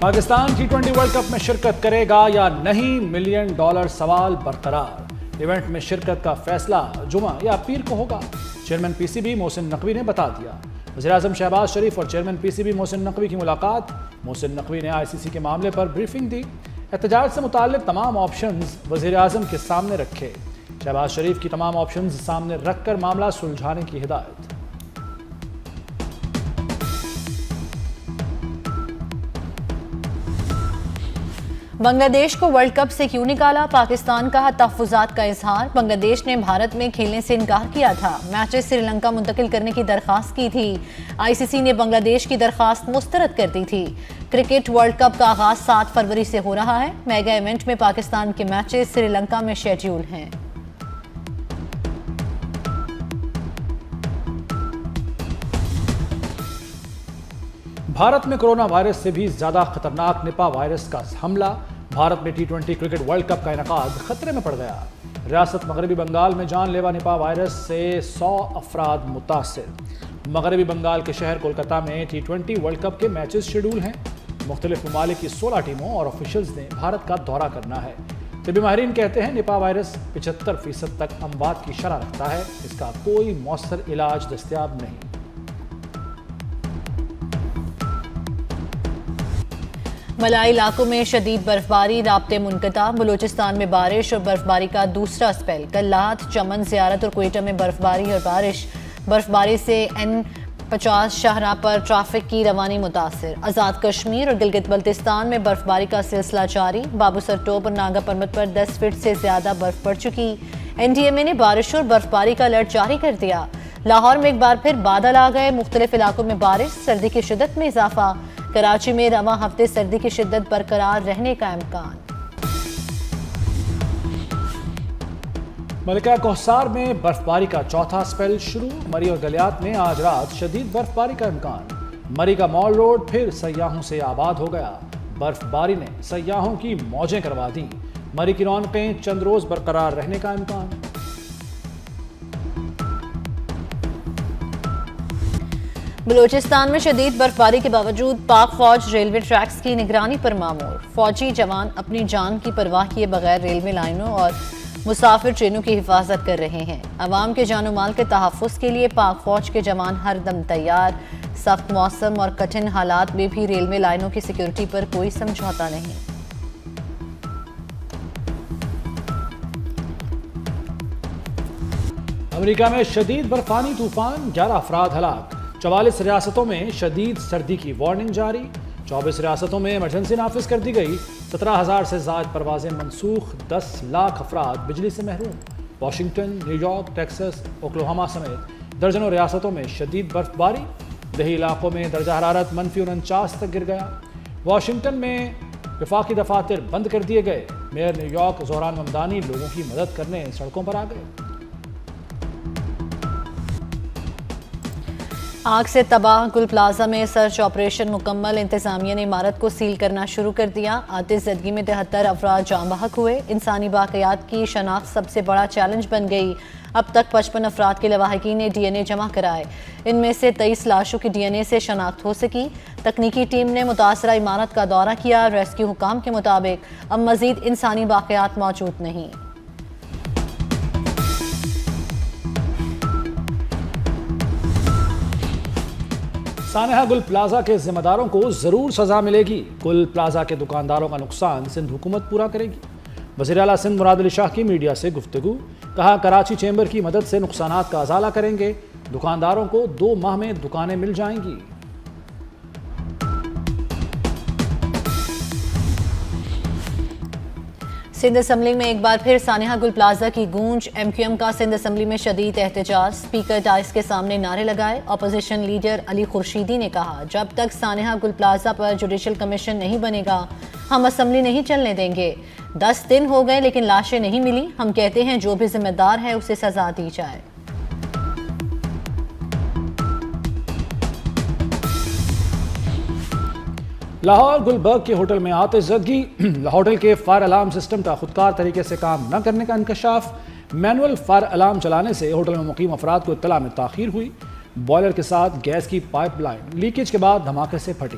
Pakistan ٹی20 world cup میں شرکت کرے گا یا نہیں، $1 ملین سوال برقرار۔ ایونٹ میں شرکت کا فیصلہ جمعہ یا پیر کو ہوگا، chairman P C B Mohsin Naqvi نے بتا دیا۔ وزیراعظم شہباز شریف اور chairman P C B Mohsin Naqvi کی ملاقات، محسن نقوی نے آئی سی سی کے معاملے پر بریفنگ دی، احتجاج سے متعلق تمام آپشنز وزیراعظم کے سامنے رکھے، شہباز شریف کی تمام آپشنز سامنے رکھ کر معاملہ سلجھانے کی ہدایت۔ بنگلہ دیش کو ورلڈ کپ سے کیوں نکالا؟ پاکستان کا تحفظات کا اظہار۔ بنگلہ دیش نے بھارت میں کھیلنے سے انکار کیا تھا، میچز سری لنکا منتقل کرنے کی درخواست کی تھی۔ آئی سی سی نے بنگلہ دیش کی درخواست مسترد کر دی تھی۔ کرکٹ ورلڈ کپ کا آغاز 7 فروری سے ہو رہا ہے۔ میگا ایونٹ میں پاکستان کے میچز سری لنکا میں شیڈیول ہیں۔ بھارت میں کرونا وائرس سے بھی زیادہ خطرناک نپا وائرس کا حملہ، بھارت میں ٹی20 کرکٹ ورلڈ کپ کا انعقاد خطرے میں پڑ گیا۔ ریاست مغربی بنگال میں جان لیوا نپا وائرس سے 100 افراد متاثر۔ مغربی بنگال کے شہر کولکتہ میں ٹی20 ورلڈ کپ کے میچز شیڈول ہیں۔ مختلف ممالک کی 16 ٹیموں اور آفیشلز نے بھارت کا دورہ کرنا ہے۔ طبی ماہرین کہتے ہیں نپا وائرس 75% تک اموات کی شرح رکھتا ہے، اس کا کوئی مؤثر علاج دستیاب نہیں۔ ملائی علاقوں میں شدید برفباری، رابطے منقطع۔ بلوچستان میں بارش اور برفباری کا دوسرا سپیل، کلات، چمن، زیارت اور کوئٹہ میں برفباری اور بارش۔ برفباری سے N50 شاہراہ پر ٹریفک کی روانی متاثر۔ آزاد کشمیر اور گلگت بلتستان میں برفباری کا سلسلہ جاری، بابوسر ٹوپ اور ناگا پرمت پر 10 فٹ سے زیادہ برف پڑ چکی۔ NDMA نے بارش اور برفباری کا الرٹ جاری کر دیا۔ لاہور میں ایک بار پھر بادل آ گئے، مختلف علاقوں میں بارش، سردی کی شدت میں اضافہ۔ کراچی میں رواں ہفتے سردی کی شدت برقرار رہنے کا امکان۔ ملکہ کوہسار میں برفباری کا چوتھا سپیل شروع، مری اور گلیات میں آج رات شدید برفباری کا امکان۔ مری کا مال روڈ پھر سیاحوں سے آباد ہو گیا، برفباری نے سیاحوں کی موجیں کروا دیں۔ مری کی رونقیں چند روز برقرار رہنے کا امکان۔ بلوچستان میں شدید برفباری کے باوجود پاک فوج ریلوے ٹریکس کی نگرانی پر مامور۔ فوجی جوان اپنی جان کی پرواہ کیے بغیر ریلوے لائنوں اور مسافر ٹرینوں کی حفاظت کر رہے ہیں۔ عوام کے جان و مال کے تحفظ کے لیے پاک فوج کے جوان ہر دم تیار۔ سخت موسم اور کٹھن حالات میں بھی ریلوے لائنوں کی سیکورٹی پر کوئی سمجھوتا نہیں۔ امریکہ میں شدید برفانی طوفان، 11 افراد ہلاک۔ 44 ریاستوں میں شدید سردی کی وارننگ جاری، 24 ریاستوں میں ایمرجنسی نافذ کر دی گئی، 17,000 سے زائد پروازیں منسوخ، 10 لاکھ افراد بجلی سے محروم۔ Washington, new York, Texas, Oklahoma سمیت درجنوں ریاستوں میں شدید برفباری، دیہی علاقوں میں درجہ حرارت -49 تک گر گیا۔ واشنگٹن میں وفاقی دفاتر بند کر دیے گئے، mayor new York Dhahran Mamdani لوگوں کی مدد کرنے سڑکوں پر آ گئے۔ آگ سے تباہ گل پلازا میں سرچ آپریشن مکمل، انتظامیہ نے عمارت کو سیل کرنا شروع کر دیا۔ آتش زدگی میں 73 افراد جاں بحق ہوئے۔ انسانی باقیات کی شناخت سب سے بڑا چیلنج بن گئی۔ اب تک 55 افراد کے لواحقین نے DNA جمع کرائے، ان میں سے 23 لاشوں کی DNA سے شناخت ہو سکی۔ تکنیکی ٹیم نے متاثرہ عمارت کا دورہ کیا، ریسکیو حکام کے مطابق اب مزید انسانی باقیات موجود نہیں۔ سانحہ گل پلازا کے ذمہ داروں کو ضرور سزا ملے گی، گل پلازا کے دکانداروں کا نقصان سندھ حکومت پورا کرے گی۔ وزیر اعلیٰ سندھ مراد علی شاہ کی میڈیا سے گفتگو، کہا کراچی چیمبر کی مدد سے نقصانات کا ازالہ کریں گے، دکانداروں کو 2 ماہ میں دکانیں مل جائیں گی۔ سندھ اسمبلی میں ایک بار پھر سانحہ گل پلازا کی گونج، MQM کا سندھ اسمبلی میں شدید احتجاج، اسپیکر ڈائس کے سامنے نعرے لگائے۔ اپوزیشن لیڈر علی خورشیدی نے کہا جب تک سانحہ گل پلازا پر جوڈیشل کمیشن نہیں بنے گا ہم اسمبلی نہیں چلنے دیں گے۔ 10 دن ہو گئے لیکن لاشیں نہیں ملی، ہم کہتے ہیں جو بھی ذمہ دار ہے اسے سزا دی جائے۔ لاہور گلبرگ کے ہوٹل میں آتش زدگی، ہوٹل کے فائر الارم سسٹم کا خودکار طریقے سے کام نہ کرنے کا انکشاف، مینول فائر الارم چلانے سے ہوٹل میں مقیم افراد کو اطلاع میں تاخیر ہوئی، بوائلر کے ساتھ گیس کی پائپ لائن لیکیج کے بعد دھماکے سے پھٹی،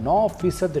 9%